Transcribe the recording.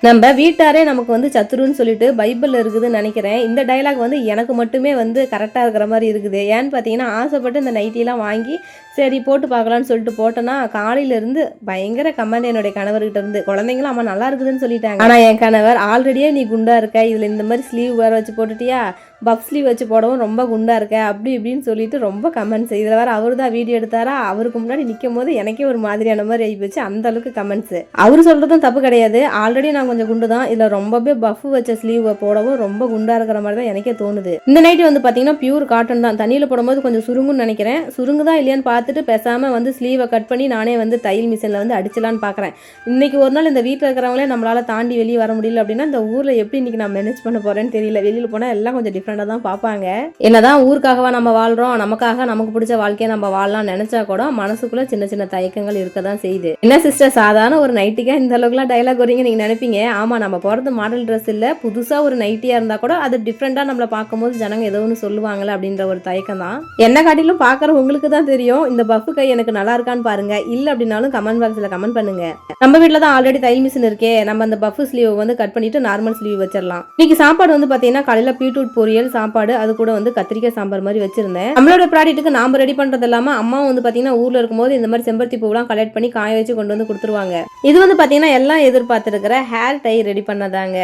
நம்ம வீட்டாரே நமக்கு வந்து சத்துருன்னு சொல்லிட்டு பைபிள்ல இருக்குதுன்னு நினைக்கிறேன். இந்த டயலாக் வந்து எனக்கு மட்டுமே வந்து கரெக்டாக இருக்கிற மாதிரி இருக்குது. ஏன்னு பார்த்தீங்கன்னா, ஆசைப்பட்டு இந்த நைட்டிலாம் வாங்கி சரி போட்டு பார்க்கலான்னு சொல்லிட்டு போட்டேன்னா, காலையிலேருந்து பயங்கர கமெண்ட் என்னுடைய கணவர்கிட்ட இருந்து. குழந்தைங்களும் அம்மா நல்லா இருக்குதுன்னு சொல்லிட்டாங்க. ஆனால் என் கணவர் ஆல்ரெடியே நீ குண்டா இருக்க, இதில் இந்த மாதிரி ஸ்லீவ் வேறு வச்சு போட்டுட்டியா, பஃப் ஸ்லீவ் வச்சு போடவும் ரொம்ப குண்டா இருக்க அப்படி இப்படின்னு சொல்லிட்டு ரொம்ப கமெண்ட்ஸ். இதில் வேறு அவர் தான் வீடியோ எடுத்தாரா, அவருக்கு முன்னாடி நிற்கும் போது எனக்கே ஒரு மாதிரியான மாதிரி ஆகி போச்சு. அந்த அளவுக்கு கமெண்ட்ஸ். அவர் சொல்கிறதும் தப்பு கிடையாது. ஆல்ரெடி நான் கொஞ்சம் குண்டு தான், இதில் ரொம்பவே பஃப் வச்ச ஸ்லீவ் போடவும் ரொம்ப குண்டா இருக்கிற மாதிரி தான் எனக்கே தோணுது. இந்த நைட்டி வந்து பார்த்தீங்கன்னா பியூர் காட்டன் தான். தண்ணியில் போடும்போது கொஞ்சம் சுருங்குன்னு நினைக்கிறேன். சுருங்குதா இல்லையான்னு பார்த்துட்டு பேசாமல் வந்து ஸ்லீவை கட் பண்ணி நானே வந்து தையல் மிஷினில் வந்து அடிச்சலான்னு பார்க்குறேன். இன்றைக்கி ஒரு நாள் இந்த வீட்டில் இருக்கிறவங்களே நம்மளால் தாண்டி வெளியே வர முடியல அப்படின்னா, இந்த ஊரில் எப்படி இன்றைக்கி நான் மேனேஜ் பண்ண போகிறேன்னு தெரியல. வெளியில் போனால் எல்லாம் கொஞ்சம் டிஃப்ரெண்டாக தான் பார்ப்பாங்க. என்னதான் ஊருக்காகவா நம்ம வாழ்கிறோம், நமக்காக நமக்கு பிடிச்ச வாழ்க்கையை நம்ம வாழலாம் நினச்சா கூட மனசுக்குள்ளே சின்ன சின்ன தயக்கங்கள் இருக்க தான் செய்யுது. என்ன சிஸ்டர், சாதாரண ஒரு நைட்டிக்காக இந்த அளவுக்குலாம் டைலாக் வரீங்க நீங்கள் நினைப்பீங்க. ஆமாம், நம்ம போகிறது மாடல் ட்ரெஸ் இல்லை, புதுசாக ஒரு நைட்டியாக இருந்தால் கூட அது டிஃப்ரெண்ட்டாக நம்மளை பார்க்கும்போது ஜனங்க ஏதோ ஒன்று சொல்லுவாங்களே அப்படின்ற ஒரு தயக்கம் தான். என்ன காட்டிலும் பார்க்குற உங்களுக்கு தான் தெரியும். இந்த பஃப் கை எனக்கு நல்லா இருக்கான்னு பாருங்க. இல்லை அப்படின்னாலும் கமெண்ட் பாக்ஸில் கமெண்ட் பண்ணுங்க. நம்ம வீட்டில் தான் ஆல்ரெடி தையல் மிஷின் இருக்கே, நம்ம அந்த பஃப் ஸ்லீவ் வந்து கட் பண்ணிட்டு நார்மல் ஸ்லீவ் வச்சிடலாம். இன்னைக்கு சாப்பாடு வந்து பார்த்தீங்கன்னா காலையில் பீட்ரூட் பொரியல் சாப்பாடு, அது கூட வந்து கத்திரிக்காய் சாம்பார் மாதிரி வச்சிருந்தேன். நம்மளோட ப்ராடக்ட்டுக்கு நாம ரெடி பண்றது இல்லாம அம்மாவும் வந்து பார்த்தீங்கன்னா ஊர்ல இருக்கும்போது இந்த மாதிரி செம்பருத்தி பூவெல்லாம் கலெக்ட் பண்ணி காய வச்சு கொண்டு வந்து கொடுத்துருவாங்க. இது வந்து பார்த்தீங்கன்னா எல்லாம் எதிர்பார்த்துருக்கிற ஹேர் டை ரெடி பண்ணதாங்க.